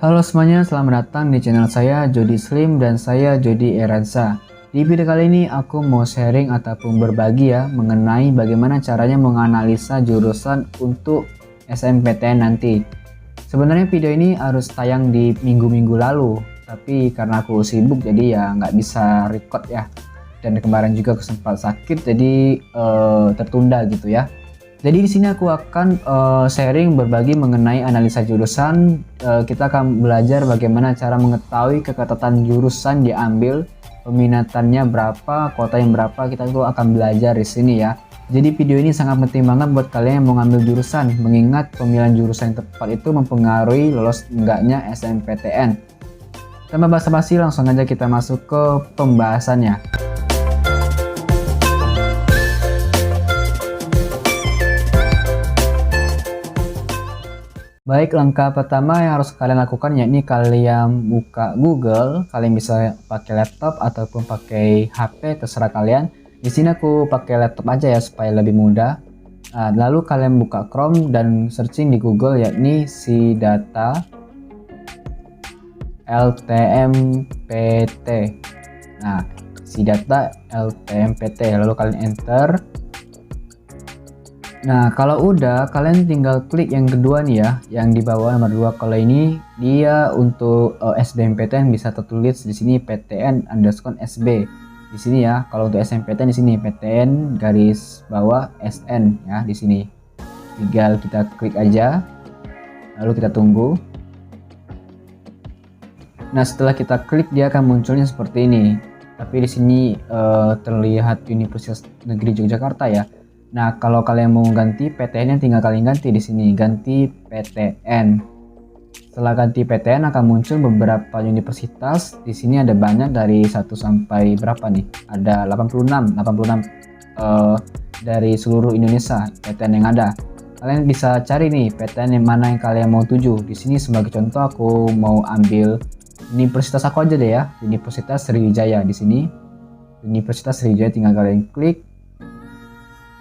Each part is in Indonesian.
Halo semuanya, selamat datang di channel saya Jody Slim dan saya Jody Eransa. Di video kali ini aku mau sharing ataupun berbagi ya mengenai bagaimana caranya menganalisa jurusan untuk SNMPTN nanti. Sebenarnya video ini harus tayang di minggu-minggu lalu, tapi karena aku sibuk jadi ya nggak bisa record ya. Dan kemarin juga aku sempat sakit jadi tertunda gitu ya. Jadi di sini aku akan sharing berbagi mengenai analisa jurusan. Kita akan belajar bagaimana cara mengetahui keketatan jurusan diambil, peminatannya berapa, kuota yang berapa. Kita tuh akan belajar di sini ya. Jadi video ini sangat penting banget buat kalian yang mau ngambil jurusan, mengingat pemilihan jurusan yang tepat itu mempengaruhi lolos enggaknya SNMPTN. Tanpa basa-basi langsung aja kita masuk ke pembahasannya. Baik, langkah pertama yang harus kalian lakukan yakni kalian buka Google. Kalian bisa pakai laptop ataupun pakai HP, terserah kalian. Di sini aku pakai laptop aja ya supaya lebih mudah. Lalu kalian buka Chrome dan searching di Google yakni SIDATA LTMPT. Nah, SIDATA LTMPT. Lalu kalian enter. Nah, kalau udah kalian tinggal klik yang kedua nih ya, yang di bawah nomor 2. Kalau ini dia untuk SBMPTN bisa tertulis di sini PTN_SB. Di sini ya, kalau untuk SNMPTN di sini PTN garis bawah SN ya di sini. Tinggal kita klik aja. Lalu kita tunggu. Nah, setelah kita klik dia akan munculnya seperti ini. Tapi di sini terlihat Universitas Negeri Yogyakarta ya. Nah, kalau kalian mau ganti PTN-nya tinggal kalian ganti di sini, ganti PTN. Setelah ganti PTN akan muncul beberapa universitas. Di sini ada banyak dari 1 sampai berapa nih? Ada 86 dari seluruh Indonesia PTN yang ada. Kalian bisa cari nih PTN yang mana yang kalian mau tuju. Di sini sebagai contoh aku mau ambil universitas aku aja deh ya, Universitas Sriwijaya di sini. Universitas Sriwijaya tinggal kalian klik.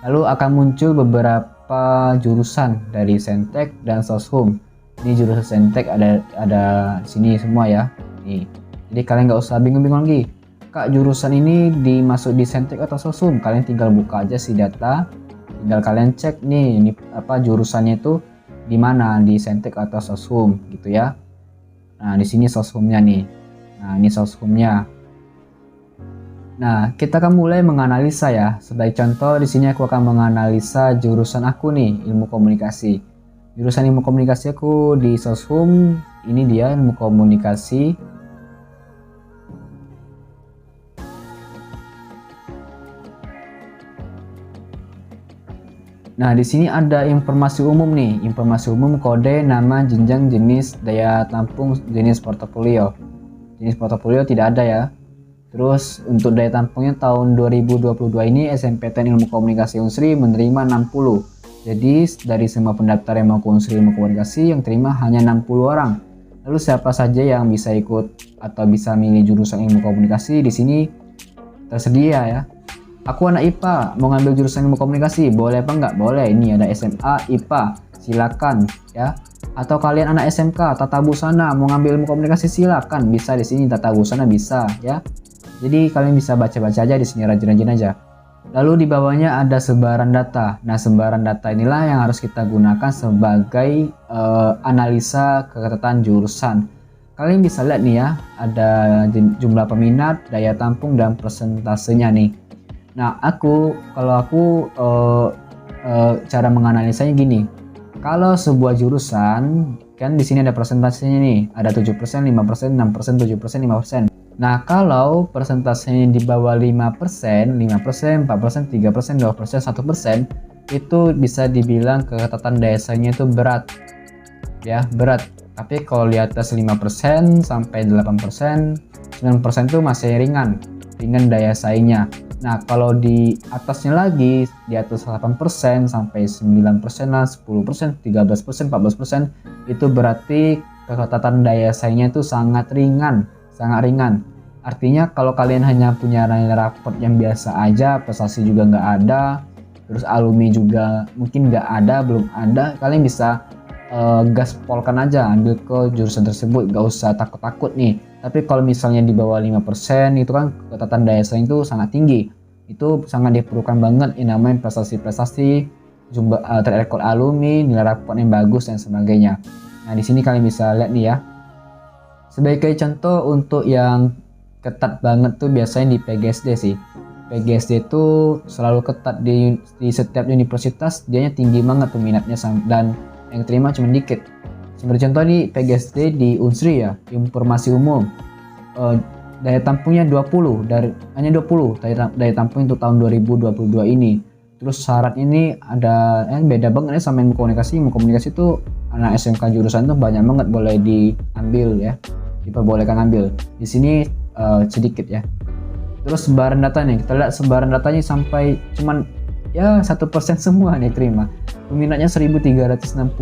Lalu akan muncul beberapa jurusan dari Saintek dan Soshum. Ini jurusan Saintek ada di sini semua ya. Nih. Jadi kalian nggak usah bingung-bingung lagi. Kak, jurusan ini dimasuk di Saintek atau Soshum? Kalian tinggal buka aja SIDATA. Tinggal kalian cek nih ini apa jurusannya itu di mana, di Saintek atau Soshum gitu ya. Nah, di sini Soshumnya nih. Nah, ini Soshumnya. Nah, kita akan mulai menganalisa ya. Sebagai contoh, di sini aku akan menganalisa jurusan aku nih, ilmu komunikasi. Jurusan ilmu komunikasi aku di Soshum, ini dia ilmu komunikasi. Nah, di sini ada informasi umum nih, informasi umum kode, nama, jenjang, jenis, daya tampung, jenis portofolio. Jenis portofolio tidak ada ya. Terus untuk daya tampungnya tahun 2022 ini SNMPTN Ilmu Komunikasi Unsri menerima 60. Jadi dari semua pendaftar yang mau ke Unsri Ilmu Komunikasi yang terima hanya 60 orang. Lalu siapa saja yang bisa ikut atau bisa milih jurusan Ilmu Komunikasi di sini tersedia ya. Aku anak IPA, mau ngambil jurusan Ilmu Komunikasi, boleh apa enggak? Boleh. Ini ada SMA IPA, silakan ya. Atau kalian anak SMK Tata Busana mau ngambil Ilmu Komunikasi, silakan, bisa di sini Tata Busana bisa ya. Jadi kalian bisa baca-baca aja di sini, rajin-rajin aja. Lalu di bawahnya ada sebaran data. Nah, sebaran data inilah yang harus kita gunakan sebagai analisa keketatan jurusan. Kalian bisa lihat nih ya, ada jumlah peminat, daya tampung dan persentasenya nih. Nah, kalau aku cara menganalisanya gini. Kalau sebuah jurusan kan di sini ada persentasenya nih, ada 7%, 5%, 6%, 7%, 5%. Nah, kalau persentasenya di bawah 5%, 5%, 4%, 3%, 2%, 1%, itu bisa dibilang keketatan daya saingnya itu berat. Ya, berat. Tapi kalau di atas 5% sampai 8%, 9% itu masih ringan daya saingnya. Nah, kalau di atasnya lagi, di atas 8% sampai 9% lah, 10%, 13%, 14%, itu berarti keketatan daya saingnya itu sangat ringan. Artinya kalau kalian hanya punya nilai raport yang biasa aja, prestasi juga nggak ada, terus alumni juga mungkin nggak ada, belum ada, kalian bisa gaspolkan aja, ambil ke jurusan tersebut, gak usah takut-takut nih. Tapi kalau misalnya di bawah 5% itu kan ketatan daya saing itu sangat tinggi, itu sangat diperlukan banget yang namanya prestasi-prestasi, jumlah track record alumni, nilai raport yang bagus dan sebagainya. Nah di sini kalian bisa lihat nih ya. Sebagai contoh untuk yang ketat banget tuh biasanya di PGSD sih. PGSD itu selalu ketat di setiap universitas, dianya tinggi banget peminatnya dan yang terima cuma dikit. Seperti contoh di PGSD di Unsri ya, informasi umum. Daya tampungnya 20 hanya 20 daya tampung untuk tahun 2022 ini. Terus syarat ini ada beda banget ya sama ilmu komunikasi. Ilmu komunikasi itu anak SMK jurusan tuh banyak banget boleh diambil ya, diperbolehkan ambil. Di sini sedikit ya. Terus sebaran datanya, kita lihat sebaran datanya sampai cuman ya 1% semua nih terima. Peminatnya 1365,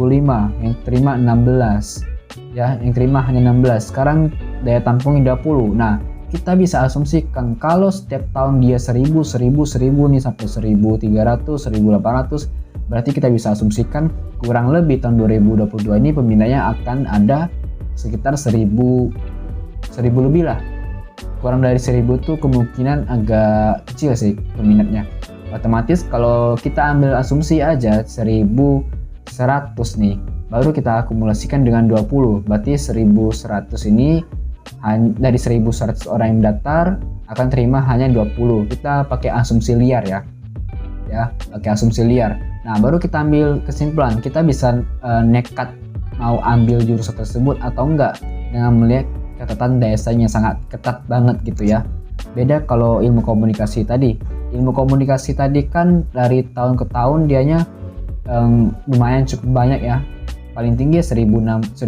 yang terima 16 ya, yang terima hanya 16. Sekarang daya tampungnya 20. Nah kita bisa asumsikan kalau setiap tahun dia 1000 nih sampai 1300, 1800, berarti kita bisa asumsikan kurang lebih tahun 2022 ini peminatnya akan ada sekitar 1000 lebih lah. Kurang dari 1000 tuh kemungkinan agak kecil sih peminatnya. Otomatis kalau kita ambil asumsi aja 1100 nih, baru kita akumulasikan dengan 20, berarti 1100 ini dari 1100 orang yang daftar akan terima hanya 20. Kita pakai asumsi liar ya, pakai asumsi liar. Nah baru kita ambil kesimpulan, kita bisa nekat mau ambil jurusan tersebut atau enggak dengan melihat catatan daya saing yang sangat ketat banget gitu ya. Beda kalau ilmu komunikasi tadi. Ilmu komunikasi tadi kan dari tahun ke tahun dianya lumayan cukup banyak ya. Paling tinggi 1329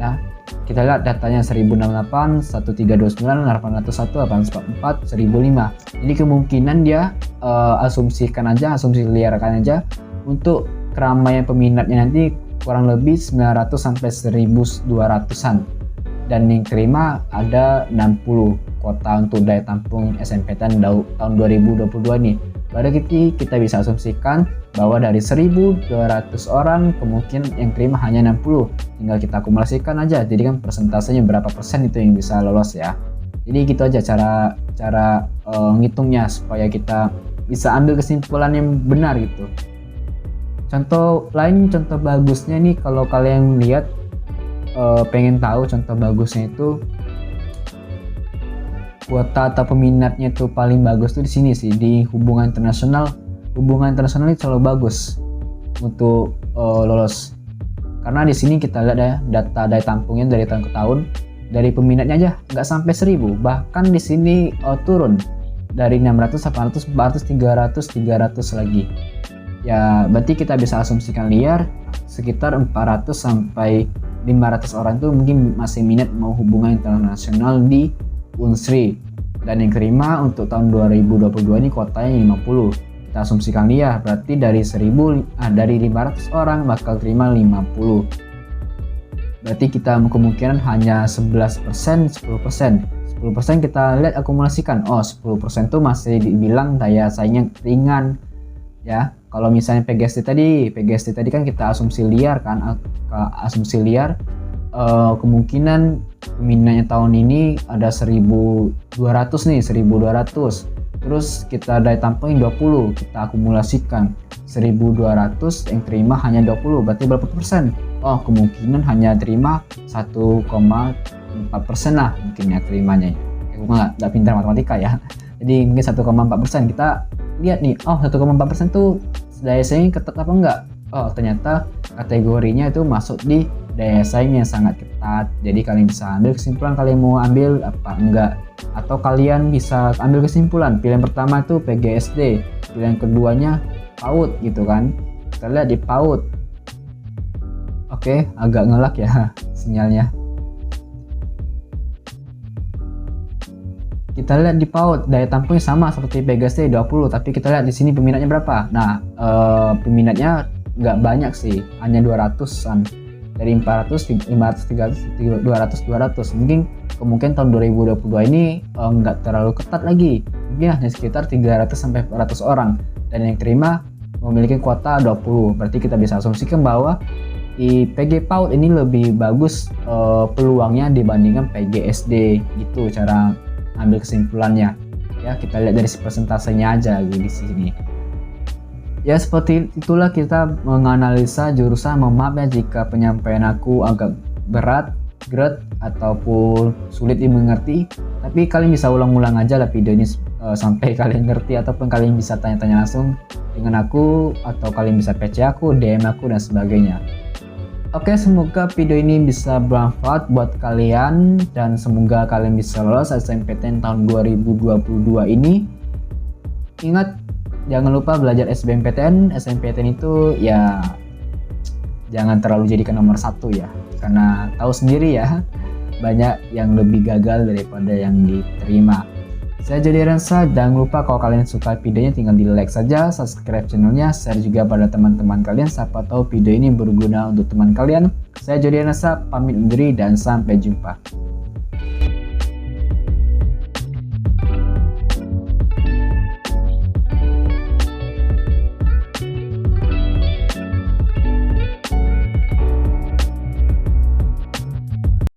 ya. Kita lihat datanya 1068, 1329, 801, 844, 1005. Jadi kemungkinan dia asumsikan aja, asumsi liarkan aja untuk keramaian peminatnya nanti kurang lebih 900 sampai 1200-an, dan yang terima ada 60 kota untuk daya tampung SNMPTN tahun 2022 nih. Baru kita bisa asumsikan bahwa dari 1200 orang kemungkinan yang terima hanya 60. Tinggal kita akumulasikan aja, jadi kan persentasenya berapa persen itu yang bisa lolos ya. Jadi gitu aja cara ngitungnya supaya kita bisa ambil kesimpulan yang benar gitu. Contoh bagusnya nih, kalau kalian lihat pengen tahu contoh bagusnya itu kuota atau peminatnya itu paling bagus tuh di sini sih, di hubungan internasional. Hubungan internasional ini selalu bagus untuk lolos, karena di sini kita lihat ya data daya tampungnya dari tahun ke tahun, dari peminatnya aja nggak sampai 1000, bahkan di sini turun dari 600, 800, 400, 300 lagi. Ya berarti kita bisa asumsikan liar sekitar 400 sampai 500 orang tuh mungkin masih minat mau hubungan internasional di Unsri, dan yang terima untuk tahun 2022 ini kotanya 50. Kita asumsikan liar, berarti dari 500 orang bakal terima 50. Berarti kita kemungkinan hanya 11%, 10%. 10% kita lihat akumulasikan, 10% tuh masih dibilang daya saingnya ringan ya. Kalau misalnya PGSD tadi kan kita asumsi liar kan, kemungkinan peminatnya tahun ini ada 1200 nih, 1200. Terus kita daya tampungnya 20, kita akumulasikan 1200 yang terima hanya 20, berarti berapa persen? Kemungkinan hanya terima 1,4% lah mungkin ya terimanya. Aku nggak pintar matematika ya, jadi mungkin 1,4%. Kita lihat nih, 1,4% tuh daya saing ketat apa enggak? Ternyata kategorinya itu masuk di daya saing yang sangat ketat. Jadi kalian bisa ambil kesimpulan kalian mau ambil apa enggak, atau kalian bisa ambil kesimpulan pilihan pertama itu PGSD, pilihan keduanya PAUD gitu kan. Kita lihat di PAUD. Oke, agak ngelak ya sinyalnya. Kita lihat di PAUD daya tampungnya sama seperti PGSD 20, tapi kita lihat di sini peminatnya berapa. Nah, peminatnya nggak banyak sih, hanya 200-an. Dari 400, 500, 300, 200. Mungkin kemungkinan tahun 2022 ini nggak terlalu ketat lagi. Mungkin hanya sekitar 300 sampai 400 orang. Dan yang terima memiliki kuota 20. Berarti kita bisa asumsikan bahwa PG PAUD ini lebih bagus peluangnya dibandingkan PG SD gitu cara ambil kesimpulannya. Ya, kita lihat dari persentasenya aja di sini. Ya, seperti itulah kita menganalisa jurusan. Mohon maaf ya jika penyampaian aku agak berat, ataupun sulit dimengerti, tapi kalian bisa ulang-ulang aja lah video ini sampai kalian ngerti, ataupun kalian bisa tanya-tanya langsung dengan aku, atau kalian bisa PC aku, DM aku, dan sebagainya. Oke, semoga video ini bisa bermanfaat buat kalian, dan semoga kalian bisa lolos SNMPTN tahun 2022 ini. Ingat, jangan lupa belajar SBMPTN. SNMPTN itu ya jangan terlalu jadikan nomor 1 ya, karena tahu sendiri ya, banyak yang lebih gagal daripada yang diterima. Saya Jody Rensa. Jangan lupa kalau kalian suka videonya tinggal di like saja, subscribe channelnya, share juga pada teman-teman kalian, siapa tahu video ini berguna untuk teman kalian. Saya Jody Rensa, pamit undur diri dan sampai jumpa.